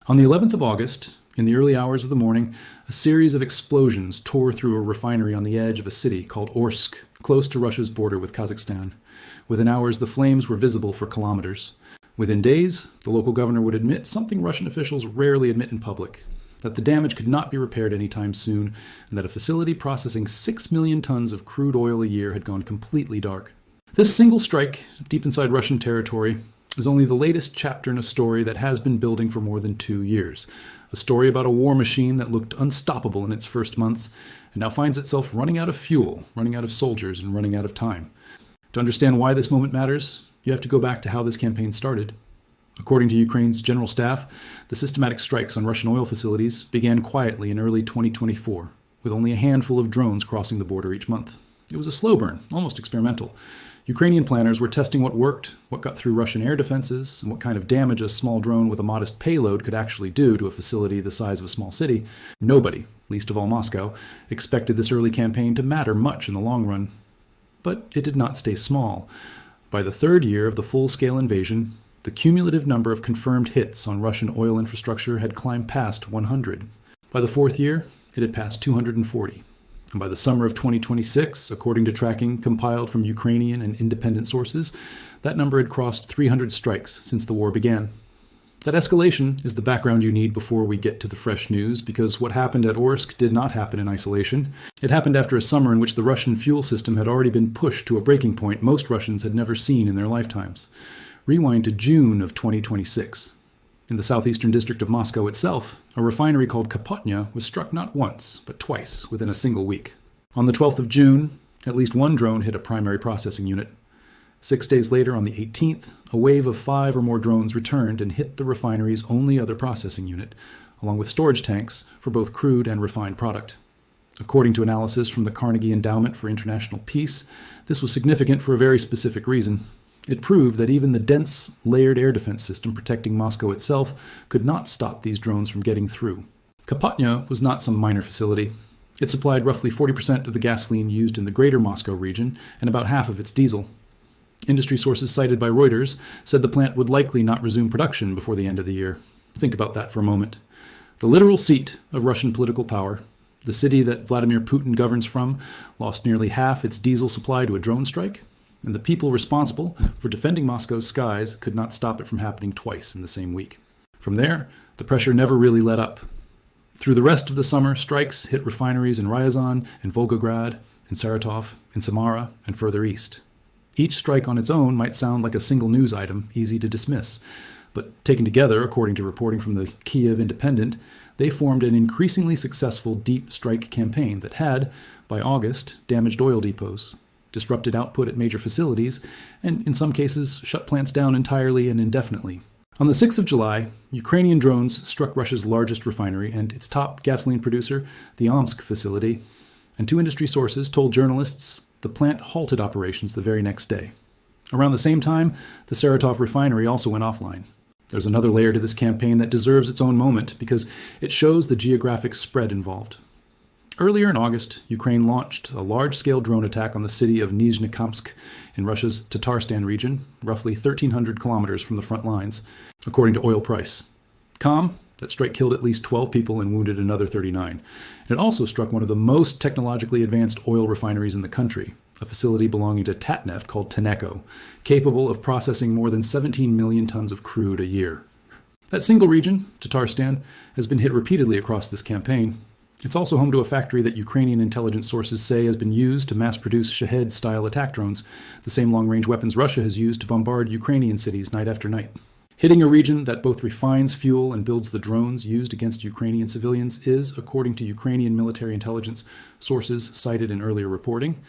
On the 11th of August, in the early hours of the morning, a series of explosions tore through a refinery on the edge of a city called Orsk, close to Russia's border with Kazakhstan. Within hours, the flames were visible for kilometers. Within days, the local governor would admit something Russian officials rarely admit in public, that the damage could not be repaired anytime soon, and that a facility processing 6 million tons of crude oil a year had gone completely dark. This single strike, deep inside Russian territory, is only the latest chapter in a story that has been building for more than 2 years. A story about a war machine that looked unstoppable in its first months and now finds itself running out of fuel, running out of soldiers, and running out of time. To understand why this moment matters, you have to go back to how this campaign started. According to Ukraine's general staff, the systematic strikes on Russian oil facilities began quietly in early 2024, with only a handful of drones crossing the border each month. It was a slow burn, almost experimental. Ukrainian planners were testing what worked, what got through Russian air defenses, and what kind of damage a small drone with a modest payload could actually do to a facility the size of a small city. Nobody, least of all Moscow, expected this early campaign to matter much in the long run. But it did not stay small. By the third year of the full-scale invasion, the cumulative number of confirmed hits on Russian oil infrastructure had climbed past 100. By the fourth year, it had passed 240. And by the summer of 2026, according to tracking compiled from Ukrainian and independent sources, that number had crossed 300 strikes since the war began. That escalation is the background you need before we get to the fresh news, because what happened at Orsk did not happen in isolation. It happened after a summer in which the Russian fuel system had already been pushed to a breaking point most Russians had never seen in their lifetimes. Rewind to June of 2026. In the southeastern district of Moscow itself, a refinery called Kapotnya was struck not once, but twice within a single week. On the 12th of June, at least one drone hit a primary processing unit. 6 days later, on the 18th, a wave of 5 or more drones returned and hit the refinery's only other processing unit, along with storage tanks for both crude and refined product. According to analysis from the Carnegie Endowment for International Peace, this was significant for a very specific reason. It proved that even the dense, layered air defense system protecting Moscow itself could not stop these drones from getting through. Kapotnya was not some minor facility. It supplied roughly 40% of the gasoline used in the greater Moscow region and about half of its diesel. Industry sources cited by Reuters said the plant would likely not resume production before the end of the year. Think about that for a moment. The literal seat of Russian political power, the city that Vladimir Putin governs from, lost nearly half its diesel supply to a drone strike, and the people responsible for defending Moscow's skies could not stop it from happening twice in the same week. From there, the pressure never really let up. Through the rest of the summer, strikes hit refineries in Ryazan, in Volgograd, in Saratov, in Samara, and further east. Each strike on its own might sound like a single news item, easy to dismiss. But taken together, according to reporting from the Kiev Independent, they formed an increasingly successful deep strike campaign that had, by August, damaged oil depots, disrupted output at major facilities, and in some cases shut plants down entirely and indefinitely. On the 6th of July, Ukrainian drones struck Russia's largest refinery and its top gasoline producer, the Omsk facility, and 2 industry sources told journalists the plant halted operations the very next day. Around the same time, the Saratov refinery also went offline. There's another layer to this campaign that deserves its own moment because it shows the geographic spread involved. Earlier in August, Ukraine launched a large-scale drone attack on the city of Nizhnekamsk in Russia's Tatarstan region, roughly 1,300 kilometers from the front lines, according to Oil Price. That strike killed at least 12 people and wounded another 39. It also struck one of the most technologically advanced oil refineries in the country, a facility belonging to Tatneft called Tenneco, capable of processing more than 17 million tons of crude a year. That single region, Tatarstan, has been hit repeatedly across this campaign. It's also home to a factory that Ukrainian intelligence sources say has been used to mass-produce Shahed-style attack drones, the same long-range weapons Russia has used to bombard Ukrainian cities night after night. Hitting a region that both refines fuel and builds the drones used against Ukrainian civilians is, according to Ukrainian military intelligence sources cited in earlier reporting,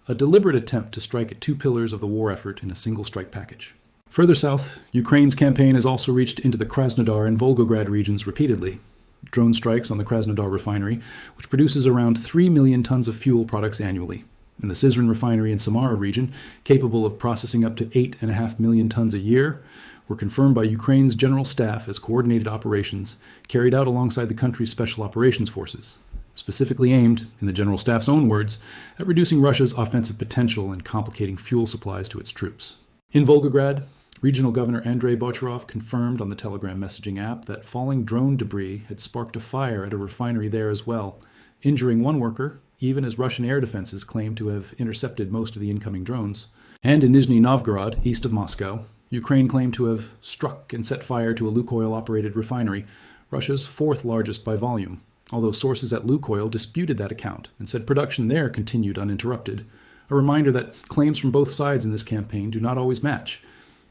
a deliberate attempt to strike at 2 pillars of the war effort in a single strike package. Further south, Ukraine's campaign has also reached into the Krasnodar and Volgograd regions repeatedly. Drone strikes on the Krasnodar refinery, which produces around 3 million tons of fuel products annually, and the Ryazan refinery in Samara region, capable of processing up to 8.5 million tons a year, were confirmed by Ukraine's general staff as coordinated operations carried out alongside the country's special operations forces, specifically aimed, in the general staff's own words, at reducing Russia's offensive potential and complicating fuel supplies to its troops. In Volgograd, Regional Governor Andrei Bocharov confirmed on the Telegram messaging app that falling drone debris had sparked a fire at a refinery there as well, injuring one worker, even as Russian air defenses claim to have intercepted most of the incoming drones. And in Nizhny Novgorod, east of Moscow, Ukraine claimed to have struck and set fire to a Lukoil-operated refinery, Russia's fourth largest by volume, although sources at Lukoil disputed that account and said production there continued uninterrupted. A reminder that claims from both sides in this campaign do not always match,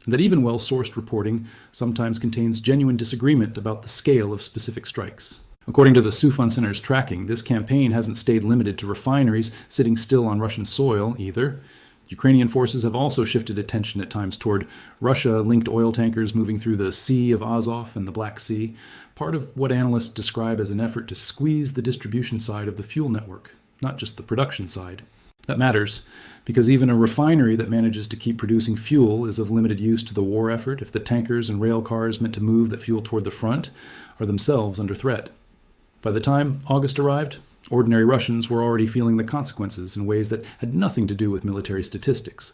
and that even well-sourced reporting sometimes contains genuine disagreement about the scale of specific strikes. According to the Sufan Center's tracking, this campaign hasn't stayed limited to refineries sitting still on Russian soil either. Ukrainian forces have also shifted attention at times toward Russia-linked oil tankers moving through the Sea of Azov and the Black Sea, part of what analysts describe as an effort to squeeze the distribution side of the fuel network, not just the production side. That matters, because even a refinery that manages to keep producing fuel is of limited use to the war effort if the tankers and rail cars meant to move that fuel toward the front are themselves under threat. By the time August arrived, ordinary Russians were already feeling the consequences in ways that had nothing to do with military statistics.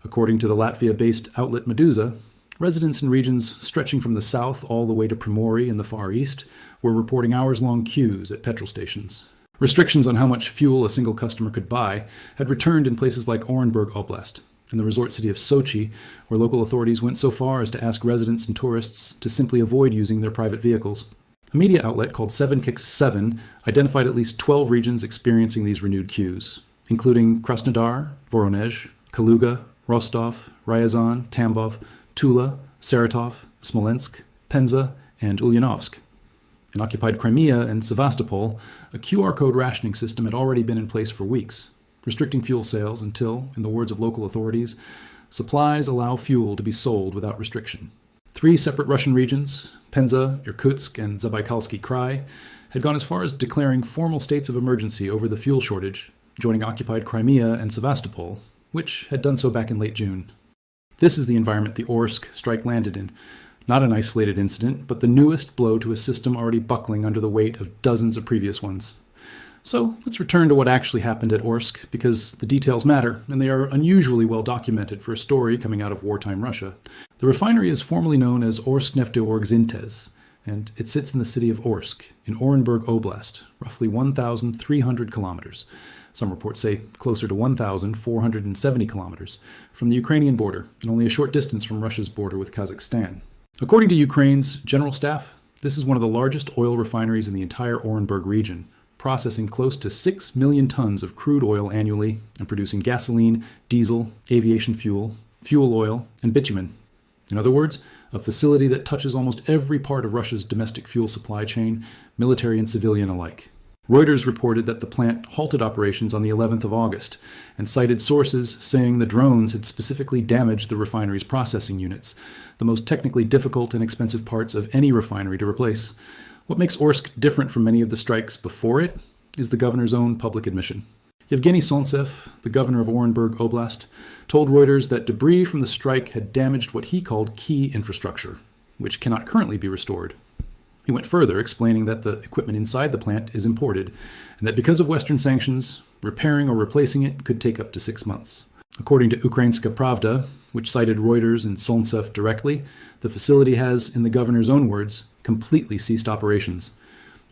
According to the Latvia-based outlet Medusa, residents in regions stretching from the south all the way to Primorye in the Far East were reporting hours-long queues at petrol stations. Restrictions on how much fuel a single customer could buy had returned in places like Orenburg Oblast, in the resort city of Sochi, where local authorities went so far as to ask residents and tourists to simply avoid using their private vehicles. A media outlet called 7Kix7 identified at least 12 regions experiencing these renewed queues, including Krasnodar, Voronezh, Kaluga, Rostov, Ryazan, Tambov, Tula, Saratov, Smolensk, Penza, and Ulyanovsk. In occupied Crimea and Sevastopol, a QR code rationing system had already been in place for weeks, restricting fuel sales until, in the words of local authorities, supplies allow fuel to be sold without restriction. 3 separate Russian regions, Penza, Irkutsk, and Zabaikalsky Krai, had gone as far as declaring formal states of emergency over the fuel shortage, joining occupied Crimea and Sevastopol, which had done so back in late June. This is the environment the Orsk strike landed in, not an isolated incident, but the newest blow to a system already buckling under the weight of dozens of previous ones. So let's return to what actually happened at Orsk, because the details matter, and they are unusually well documented for a story coming out of wartime Russia. The refinery is formally known as Orsk Nefteorgzintes, and it sits in the city of Orsk, in Orenburg Oblast, roughly 1,300 kilometers. Some reports say closer to 1,470 kilometers from the Ukrainian border, and only a short distance from Russia's border with Kazakhstan. According to Ukraine's general staff, this is one of the largest oil refineries in the entire Orenburg region, processing close to 6 million tons of crude oil annually and producing gasoline, diesel, aviation fuel, fuel oil, and bitumen. In other words, a facility that touches almost every part of Russia's domestic fuel supply chain, military and civilian alike. Reuters reported that the plant halted operations on the 11th of August and cited sources saying the drones had specifically damaged the refinery's processing units, the most technically difficult and expensive parts of any refinery to replace. What makes Orsk different from many of the strikes before it is the governor's own public admission. Yevgeny Sontsev, the governor of Orenburg Oblast, told Reuters that debris from the strike had damaged what he called key infrastructure, which cannot currently be restored. He went further, explaining that the equipment inside the plant is imported, and that because of Western sanctions, repairing or replacing it could take up to 6 months. According to Ukrainska Pravda, which cited Reuters and Sontsev directly, the facility has, in the governor's own words, completely ceased operations.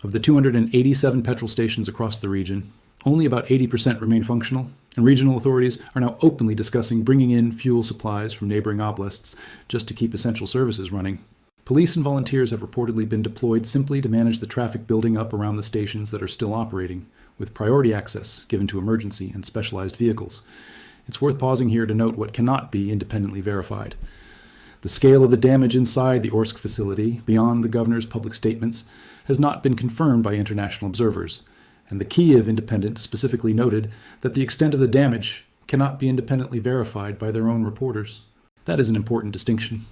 Of the 287 petrol stations across the region, only about 80% remain functional, and regional authorities are now openly discussing bringing in fuel supplies from neighboring oblasts just to keep essential services running. Police and volunteers have reportedly been deployed simply to manage the traffic building up around the stations that are still operating, with priority access given to emergency and specialized vehicles. It's worth pausing here to note what cannot be independently verified. The scale of the damage inside the Orsk facility, beyond the governor's public statements, has not been confirmed by international observers, and the Kyiv Independent specifically noted that the extent of the damage cannot be independently verified by their own reporters. That is an important distinction.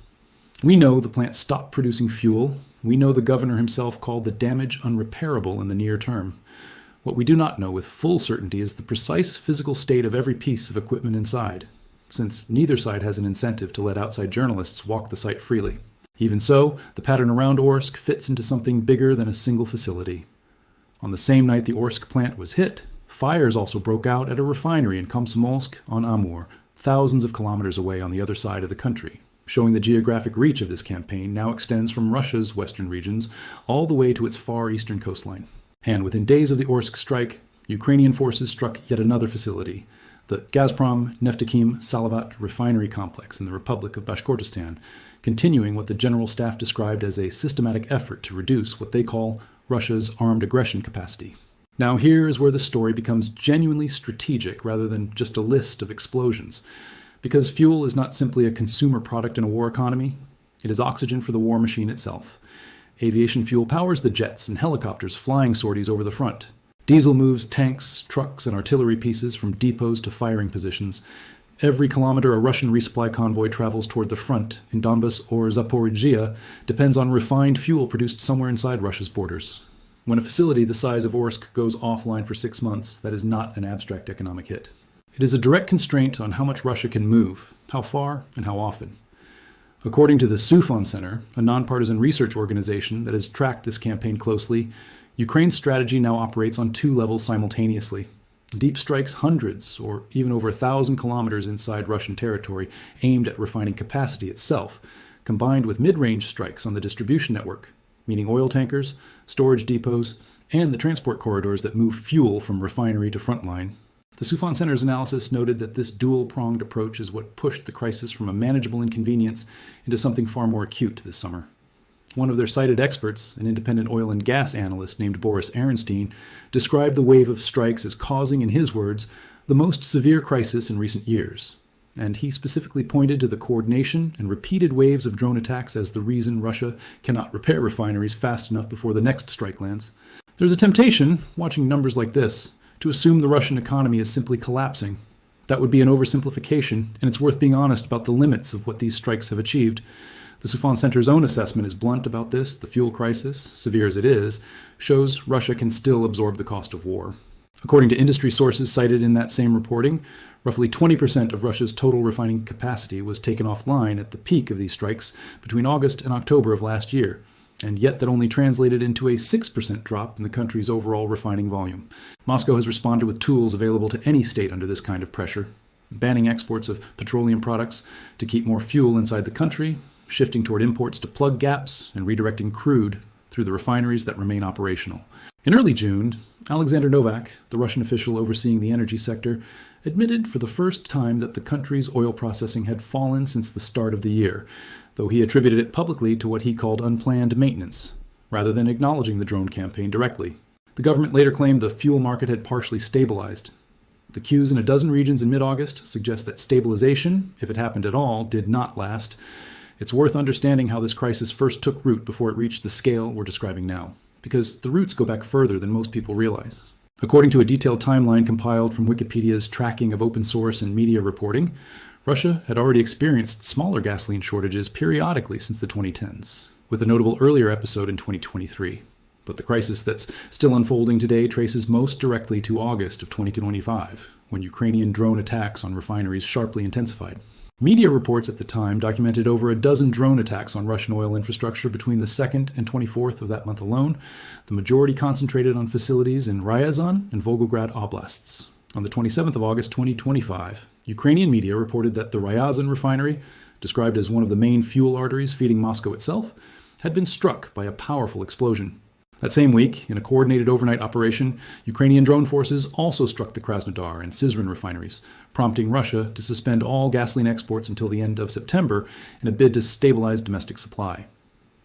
We know the plant stopped producing fuel. We know the governor himself called the damage unrepairable in the near term. What we do not know with full certainty is the precise physical state of every piece of equipment inside, since neither side has an incentive to let outside journalists walk the site freely. Even so, the pattern around Orsk fits into something bigger than a single facility. On the same night the Orsk plant was hit, fires also broke out at a refinery in Komsomolsk on Amur, thousands of kilometers away on the other side of the country. showing the geographic reach of this campaign now extends from Russia's western regions all the way to its far eastern coastline. And within days of the Orsk strike, Ukrainian forces struck yet another facility, the Gazprom Neftekhim Salavat refinery complex in the Republic of Bashkortostan, continuing what the General Staff described as a systematic effort to reduce what they call Russia's armed aggression capacity. Now here is where the story becomes genuinely strategic rather than just a list of explosions. Because fuel is not simply a consumer product in a war economy, it is oxygen for the war machine itself. Aviation fuel powers the jets and helicopters flying sorties over the front. Diesel moves tanks, trucks, and artillery pieces from depots to firing positions. Every kilometer a Russian resupply convoy travels toward the front in Donbas or Zaporizhzhia depends on refined fuel produced somewhere inside Russia's borders. When a facility the size of Orsk goes offline for 6 months, that is not an abstract economic hit. It is a direct constraint on how much Russia can move, how far, and how often. According to the Sufon Center, a nonpartisan research organization that has tracked this campaign closely, Ukraine's strategy now operates on 2 levels simultaneously. Deep strikes hundreds or even over 1,000 kilometers inside Russian territory aimed at refining capacity itself, combined with mid-range strikes on the distribution network, meaning oil tankers, storage depots, and the transport corridors that move fuel from refinery to frontline. The Sufon Center's analysis noted that this dual-pronged approach is what pushed the crisis from a manageable inconvenience into something far more acute this summer. One of their cited experts, an independent oil and gas analyst named Boris Ehrenstein, described the wave of strikes as causing, in his words, the most severe crisis in recent years. And he specifically pointed to the coordination and repeated waves of drone attacks as the reason Russia cannot repair refineries fast enough before the next strike lands. There's a temptation, watching numbers like this, to assume the Russian economy is simply collapsing. That would be an oversimplification, and it's worth being honest about the limits of what these strikes have achieved. The Sufon Center's own assessment is blunt about this. The fuel crisis, severe as it is, shows Russia can still absorb the cost of war. According to industry sources cited in that same reporting, roughly 20% of Russia's total refining capacity was taken offline at the peak of these strikes between August and October of last year, and yet that only translated into a 6% drop in the country's overall refining volume. Moscow has responded with tools available to any state under this kind of pressure, banning exports of petroleum products to keep more fuel inside the country, shifting toward imports to plug gaps, and redirecting crude through the refineries that remain operational. In early June, Alexander Novak, the Russian official overseeing the energy sector, admitted for the first time that the country's oil processing had fallen since the start of the year, though he attributed it publicly to what he called unplanned maintenance, rather than acknowledging the drone campaign directly. The government later claimed the fuel market had partially stabilized. The cues in a dozen regions in mid-August suggest that stabilization, if it happened at all, did not last. It's worth understanding how this crisis first took root before it reached the scale we're describing now, because the roots go back further than most people realize. According to a detailed timeline compiled from Wikipedia's tracking of open source and media reporting, Russia had already experienced smaller gasoline shortages periodically since the 2010s, with a notable earlier episode in 2023. But the crisis that's still unfolding today traces most directly to August of 2025, when Ukrainian drone attacks on refineries sharply intensified. Media reports at the time documented over a dozen drone attacks on Russian oil infrastructure between the 2nd and 24th of that month alone, the majority concentrated on facilities in Ryazan and Volgograd oblasts. On the 27th of August 2025, Ukrainian media reported that the Ryazan refinery, described as one of the main fuel arteries feeding Moscow itself, had been struck by a powerful explosion. That same week, in a coordinated overnight operation, Ukrainian drone forces also struck the Krasnodar and Syzran refineries, prompting Russia to suspend all gasoline exports until the end of September in a bid to stabilize domestic supply.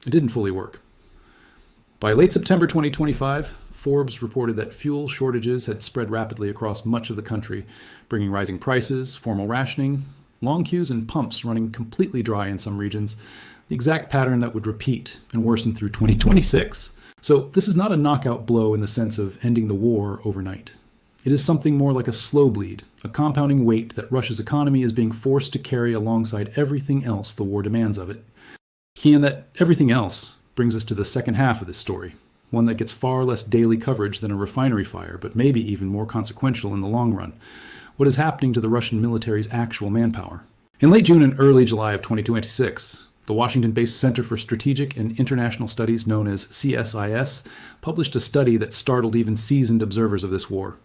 It didn't fully work. By late September 2025, Forbes reported that fuel shortages had spread rapidly across much of the country, bringing rising prices, formal rationing, long queues, and pumps running completely dry in some regions, the exact pattern that would repeat and worsen through 2026. So this is not a knockout blow in the sense of ending the war overnight. It is something more like a slow bleed, a compounding weight that Russia's economy is being forced to carry alongside everything else the war demands of it. Key in that everything else brings us to the second half of this story, one that gets far less daily coverage than a refinery fire, but maybe even more consequential in the long run. What is happening to the Russian military's actual manpower? In late June and early July of 2026, the Washington-based Center for Strategic and International Studies, known as CSIS, published a study that startled even seasoned observers of this war.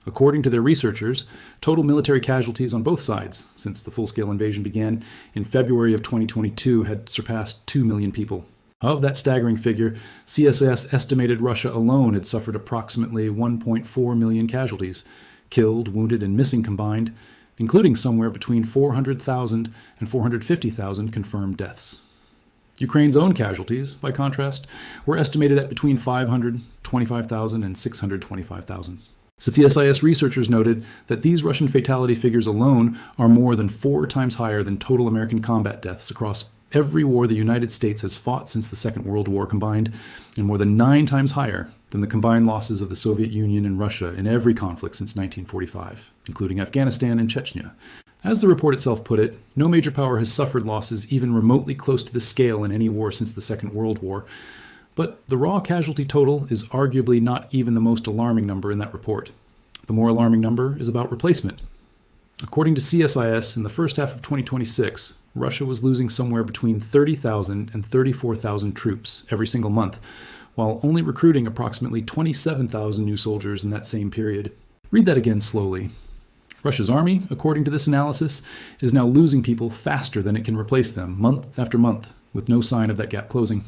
According to their researchers, total military casualties on both sides since the full-scale invasion began in February of 2022 had surpassed 2 million people. Of that staggering figure, CSIS estimated Russia alone had suffered approximately 1.4 million casualties, killed, wounded, and missing combined, including somewhere between 400,000 and 450,000 confirmed deaths. Ukraine's own casualties, by contrast, were estimated at between 525,000 and 625,000. CSIS researchers noted that these Russian fatality figures alone are more than 4 times higher than total American combat deaths across every war the United States has fought since the Second World War combined, and more than 9 times higher than the combined losses of the Soviet Union and Russia in every conflict since 1945, including Afghanistan and Chechnya. As the report itself put it, no major power has suffered losses even remotely close to this scale in any war since the Second World War, but the raw casualty total is arguably not even the most alarming number in that report. The more alarming number is about replacement. According to CSIS, in the first half of 2026, Russia was losing somewhere between 30,000 and 34,000 troops every single month, while only recruiting approximately 27,000 new soldiers in that same period. Read that again slowly. Russia's army, according to this analysis, is now losing people faster than it can replace them, month after month, with no sign of that gap closing.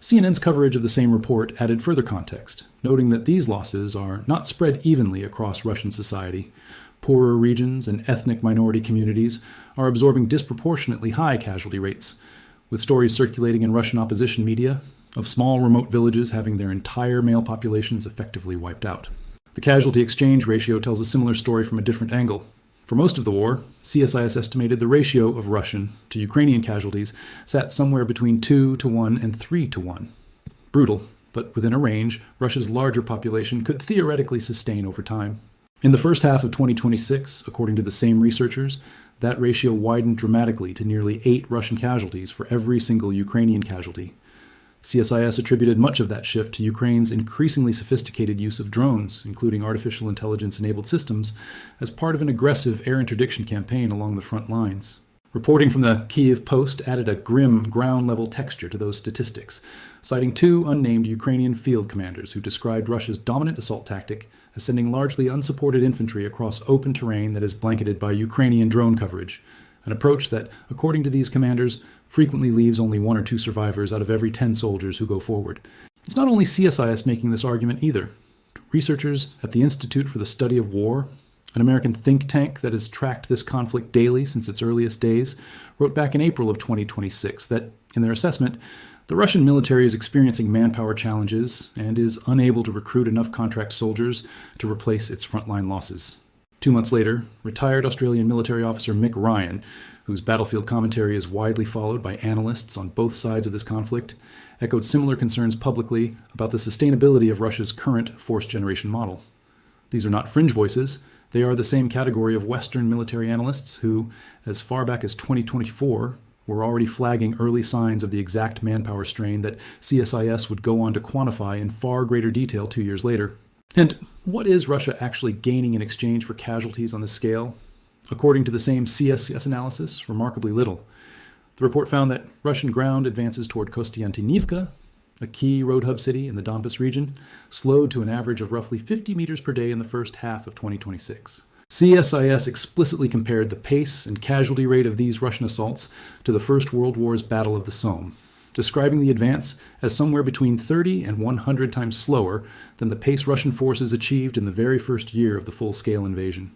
CNN's coverage of the same report added further context, noting that these losses are not spread evenly across Russian society. Poorer regions and ethnic minority communities are absorbing disproportionately high casualty rates, with stories circulating in Russian opposition media of small remote villages having their entire male populations effectively wiped out. The casualty exchange ratio tells a similar story from a different angle. For most of the war, CSIS estimated the ratio of Russian to Ukrainian casualties sat somewhere between 2 to 1 and 3 to 1. Brutal, but within a range Russia's larger population could theoretically sustain over time. In the first half of 2026, according to the same researchers, that ratio widened dramatically to nearly 8 Russian casualties for every single Ukrainian casualty. CSIS attributed much of that shift to Ukraine's increasingly sophisticated use of drones, including artificial intelligence-enabled systems, as part of an aggressive air interdiction campaign along the front lines. Reporting from the Kyiv Post added a grim ground-level texture to those statistics, citing 2 unnamed Ukrainian field commanders who described Russia's dominant assault tactic as sending largely unsupported infantry across open terrain that is blanketed by Ukrainian drone coverage, an approach that, according to these commanders, frequently leaves only 1 or 2 survivors out of every 10 soldiers who go forward. It's not only CSIS making this argument either. Researchers at the Institute for the Study of War, an American think tank that has tracked this conflict daily since its earliest days, wrote back in April of 2026 that, in their assessment, the Russian military is experiencing manpower challenges and is unable to recruit enough contract soldiers to replace its frontline losses. 2 months later, retired Australian military officer Mick Ryan, whose battlefield commentary is widely followed by analysts on both sides of this conflict, echoed similar concerns publicly about the sustainability of Russia's current force generation model. These are not fringe voices. They are the same category of Western military analysts who, as far back as 2024, were already flagging early signs of the exact manpower strain that CSIS would go on to quantify in far greater detail 2 years later. And what is Russia actually gaining in exchange for casualties on this scale? According to the same CSIS analysis, remarkably little. The report found that Russian ground advances toward Kostiantynivka, a key road hub city in the Donbas region, slowed to an average of roughly 50 meters per day in the first half of 2026. CSIS explicitly compared the pace and casualty rate of these Russian assaults to the First World War's Battle of the Somme, describing the advance as somewhere between 30 and 100 times slower than the pace Russian forces achieved in the very first year of the full-scale invasion.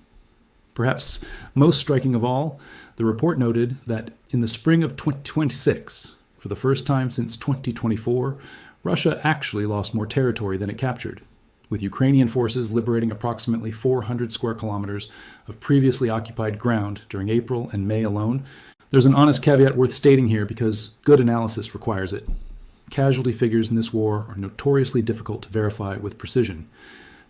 Perhaps most striking of all, the report noted that in the spring of 2026, for the first time since 2024, Russia actually lost more territory than it captured, with Ukrainian forces liberating approximately 400 square kilometers of previously occupied ground during April and May alone. There's an honest caveat worth stating here because good analysis requires it. Casualty figures in this war are notoriously difficult to verify with precision.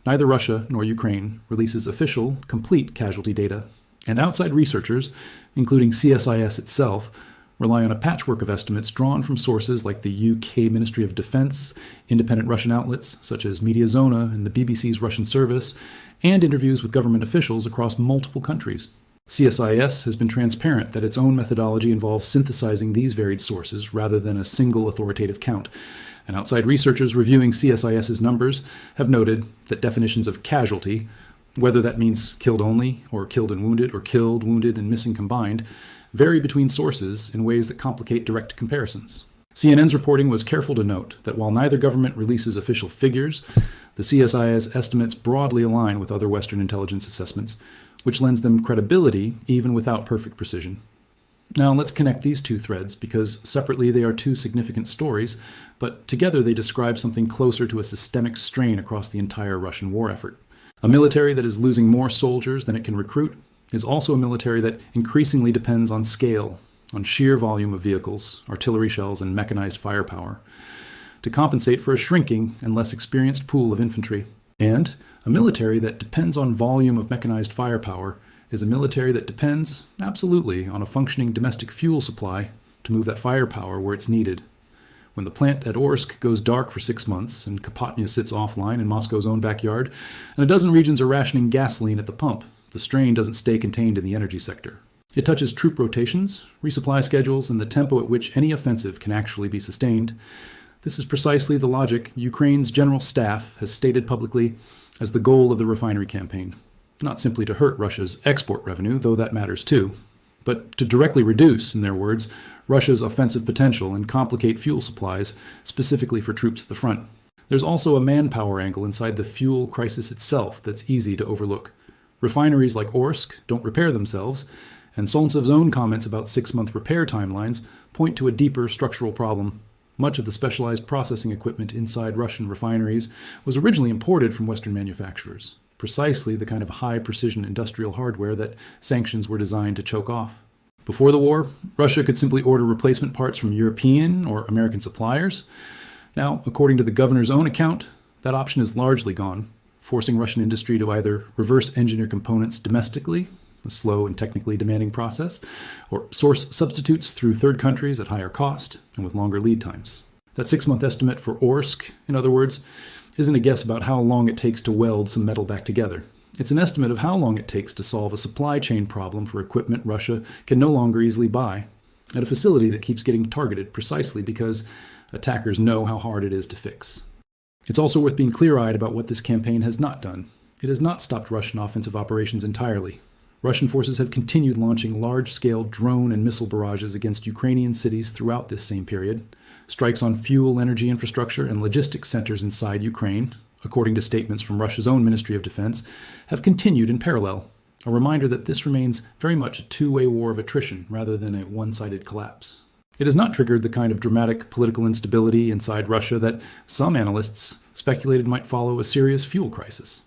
Neither Russia nor Ukraine releases official, complete casualty data, and outside researchers, including CSIS itself, rely on a patchwork of estimates drawn from sources like the UK Ministry of Defence, independent Russian outlets such as Mediazona and the BBC's Russian service, and interviews with government officials across multiple countries. CSIS has been transparent that its own methodology involves synthesizing these varied sources rather than a single authoritative count, and outside researchers reviewing CSIS's numbers have noted that definitions of casualty, whether that means killed only, or killed and wounded, or killed, wounded, and missing combined, vary between sources in ways that complicate direct comparisons. CNN's reporting was careful to note that while neither government releases official figures, the CSIS estimates broadly align with other Western intelligence assessments, which lends them credibility even without perfect precision. Now let's connect these two threads, because separately they are two significant stories, but together they describe something closer to a systemic strain across the entire Russian war effort. A military that is losing more soldiers than it can recruit is also a military that increasingly depends on scale, on sheer volume of vehicles, artillery shells, and mechanized firepower, to compensate for a shrinking and less experienced pool of infantry. And a military that depends on volume of mechanized firepower is a military that depends, absolutely, on a functioning domestic fuel supply to move that firepower where it's needed. When the plant at Orsk goes dark for 6 months and Kapotnya sits offline in Moscow's own backyard, and a dozen regions are rationing gasoline at the pump, the strain doesn't stay contained in the energy sector. It touches troop rotations, resupply schedules, and the tempo at which any offensive can actually be sustained. This is precisely the logic Ukraine's general staff has stated publicly as the goal of the refinery campaign. Not simply to hurt Russia's export revenue, though that matters too, but to directly reduce, in their words, Russia's offensive potential and complicate fuel supplies, specifically for troops at the front. There's also a manpower angle inside the fuel crisis itself that's easy to overlook. Refineries like Orsk don't repair themselves, and Solntsev's own comments about 6-month repair timelines point to a deeper structural problem. Much of the specialized processing equipment inside Russian refineries was originally imported from Western manufacturers, precisely the kind of high-precision industrial hardware that sanctions were designed to choke off. Before the war, Russia could simply order replacement parts from European or American suppliers. Now, according to the governor's own account, that option is largely gone, forcing Russian industry to either reverse engineer components domestically, a slow and technically demanding process, or source substitutes through third countries at higher cost and with longer lead times. That 6-month estimate for Orsk, in other words, isn't a guess about how long it takes to weld some metal back together. It's an estimate of how long it takes to solve a supply chain problem for equipment Russia can no longer easily buy, at a facility that keeps getting targeted precisely because attackers know how hard it is to fix. It's also worth being clear-eyed about what this campaign has not done. It has not stopped Russian offensive operations entirely. Russian forces have continued launching large-scale drone and missile barrages against Ukrainian cities throughout this same period. Strikes on fuel, energy infrastructure, and logistics centers inside Ukraine, according to statements from Russia's own Ministry of Defense, have continued in parallel, a reminder that this remains very much a two-way war of attrition rather than a one-sided collapse. It has not triggered the kind of dramatic political instability inside Russia that some analysts speculated might follow a serious fuel crisis.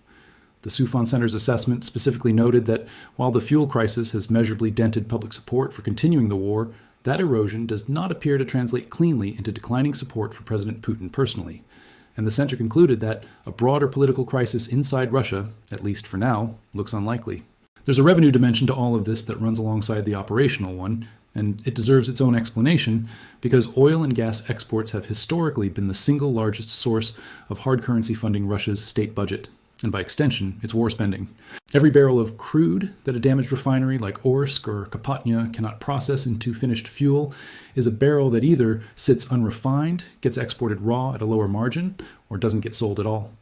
The Sufan Center's assessment specifically noted that while the fuel crisis has measurably dented public support for continuing the war, that erosion does not appear to translate cleanly into declining support for President Putin personally. And the center concluded that a broader political crisis inside Russia, at least for now, looks unlikely. There's a revenue dimension to all of this that runs alongside the operational one, and it deserves its own explanation because oil and gas exports have historically been the single largest source of hard currency funding Russia's state budget, and by extension, its war spending. Every barrel of crude that a damaged refinery like Orsk or Kapotnya cannot process into finished fuel is a barrel that either sits unrefined, gets exported raw at a lower margin, or doesn't get sold at all.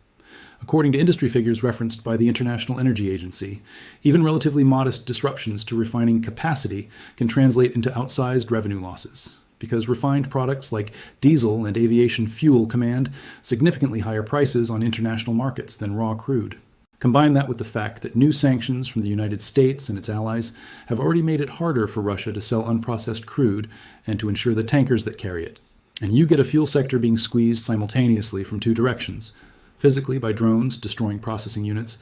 According to industry figures referenced by the International Energy Agency, even relatively modest disruptions to refining capacity can translate into outsized revenue losses, because refined products like diesel and aviation fuel command significantly higher prices on international markets than raw crude. Combine that with the fact that new sanctions from the United States and its allies have already made it harder for Russia to sell unprocessed crude and to insure the tankers that carry it. And you get a fuel sector being squeezed simultaneously from two directions: physically by drones destroying processing units,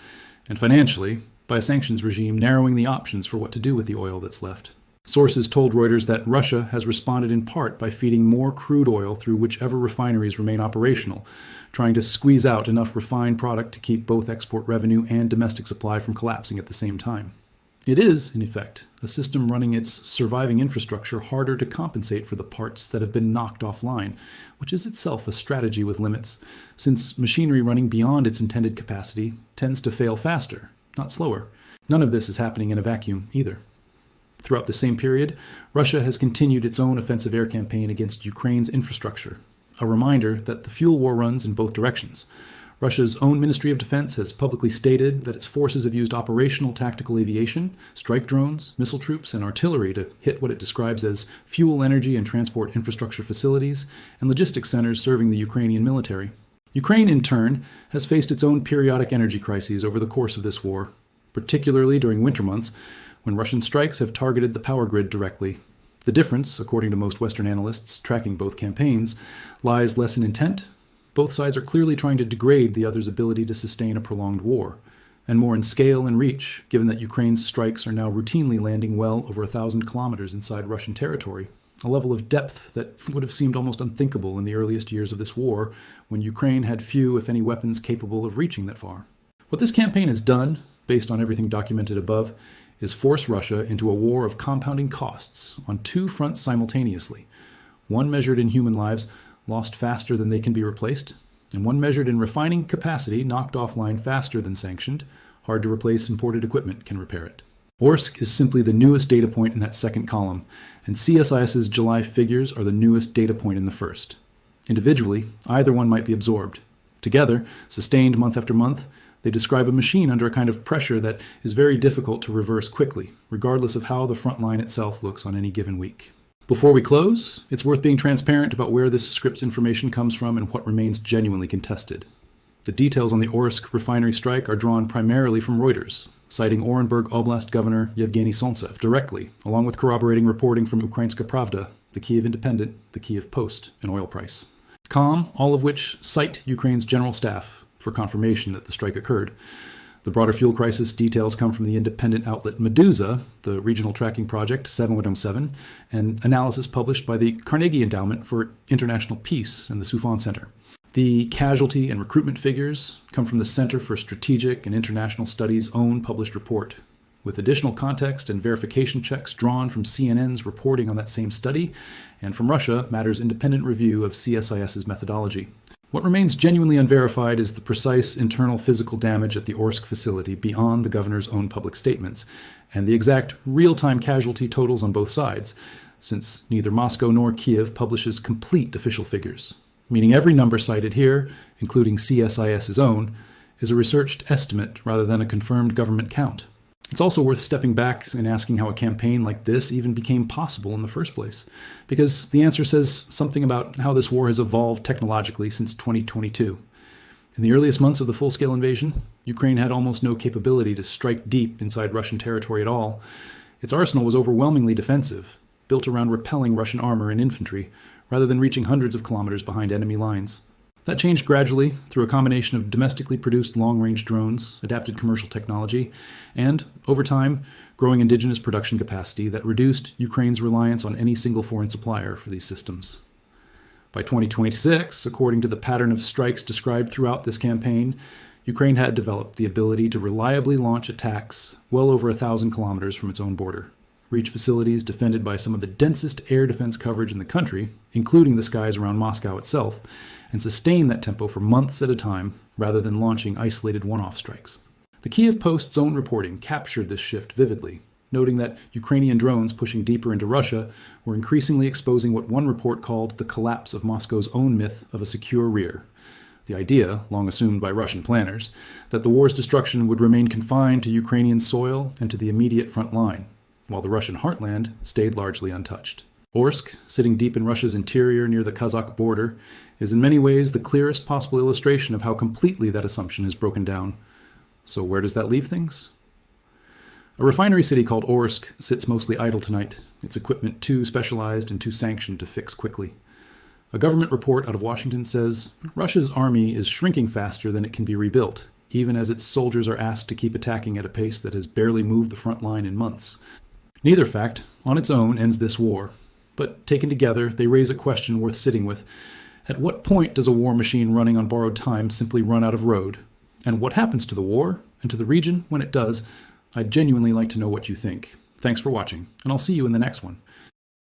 and financially by a sanctions regime narrowing the options for what to do with the oil that's left. Sources told Reuters that Russia has responded in part by feeding more crude oil through whichever refineries remain operational, trying to squeeze out enough refined product to keep both export revenue and domestic supply from collapsing at the same time. It is, in effect, a system running its surviving infrastructure harder to compensate for the parts that have been knocked offline, which is itself a strategy with limits, since machinery running beyond its intended capacity tends to fail faster, not slower. None of this is happening in a vacuum either. Throughout the same period, Russia has continued its own offensive air campaign against Ukraine's infrastructure, a reminder that the fuel war runs in both directions. Russia's own Ministry of Defense has publicly stated that its forces have used operational tactical aviation, strike drones, missile troops, and artillery to hit what it describes as fuel, energy, and transport infrastructure facilities and logistics centers serving the Ukrainian military. Ukraine, in turn, has faced its own periodic energy crises over the course of this war, particularly during winter months, when Russian strikes have targeted the power grid directly. The difference, according to most Western analysts tracking both campaigns, lies less in intent. Both sides are clearly trying to degrade the other's ability to sustain a prolonged war, and more in scale and reach, given that Ukraine's strikes are now routinely landing well over 1,000 kilometers inside Russian territory, a level of depth that would have seemed almost unthinkable in the earliest years of this war, when Ukraine had few, if any, weapons capable of reaching that far. What this campaign has done, based on everything documented above, is force Russia into a war of compounding costs on two fronts simultaneously, one measured in human lives lost faster than they can be replaced, and one measured in refining capacity knocked offline faster than sanctioned, hard to replace imported equipment can repair it. Orsk is simply the newest data point in that second column, and CSIS's July figures are the newest data point in the first. Individually, either one might be absorbed. Together, sustained month after month, they describe a machine under a kind of pressure that is very difficult to reverse quickly, regardless of how the front line itself looks on any given week. Before we close, it's worth being transparent about where this script's information comes from and what remains genuinely contested. The details on the Orsk refinery strike are drawn primarily from Reuters, citing Orenburg Oblast Governor Yevgeny Sontsev directly, along with corroborating reporting from Ukrainska Pravda, the Kiev Independent, the Kiev Post, and Oil Price. All of which cite Ukraine's general staff for confirmation that the strike occurred. The broader fuel crisis details come from the independent outlet Medusa, the regional tracking project 7107, and analysis published by the Carnegie Endowment for International Peace and the Soufan Center. The casualty and recruitment figures come from the Center for Strategic and International Studies' own published report, with additional context and verification checks drawn from CNN's reporting on that same study, and from Russia Matter's independent review of CSIS's methodology. What remains genuinely unverified is the precise internal physical damage at the Orsk facility beyond the governor's own public statements, and the exact real-time casualty totals on both sides, since neither Moscow nor Kiev publishes complete official figures, meaning every number cited here, including CSIS's own, is a researched estimate rather than a confirmed government count. It's also worth stepping back and asking how a campaign like this even became possible in the first place, because the answer says something about how this war has evolved technologically since 2022. In the earliest months of the full-scale invasion, Ukraine had almost no capability to strike deep inside Russian territory at all. Its arsenal was overwhelmingly defensive, built around repelling Russian armor and infantry, rather than reaching hundreds of kilometers behind enemy lines. That changed gradually through a combination of domestically produced long-range drones, adapted commercial technology, and, over time, growing indigenous production capacity that reduced Ukraine's reliance on any single foreign supplier for these systems. By 2026, according to the pattern of strikes described throughout this campaign, Ukraine had developed the ability to reliably launch attacks well over 1,000 kilometers from its own border, reach facilities defended by some of the densest air defense coverage in the country, including the skies around Moscow itself, and sustain that tempo for months at a time, rather than launching isolated one-off strikes. The Kiev Post's own reporting captured this shift vividly, noting that Ukrainian drones pushing deeper into Russia were increasingly exposing what one report called the collapse of Moscow's own myth of a secure rear. The idea, long assumed by Russian planners, that the war's destruction would remain confined to Ukrainian soil and to the immediate front line, while the Russian heartland stayed largely untouched. Orsk, sitting deep in Russia's interior near the Kazakh border, is in many ways the clearest possible illustration of how completely that assumption is broken down. So where does that leave things? A refinery city called Orsk sits mostly idle tonight, its equipment too specialized and too sanctioned to fix quickly. A government report out of Washington says Russia's army is shrinking faster than it can be rebuilt, even as its soldiers are asked to keep attacking at a pace that has barely moved the front line in months. Neither fact, on its own, ends this war, but taken together, they raise a question worth sitting with. At what point does a war machine running on borrowed time simply run out of road? And what happens to the war, and to the region, when it does? I'd genuinely like to know what you think. Thanks for watching, and I'll see you in the next one.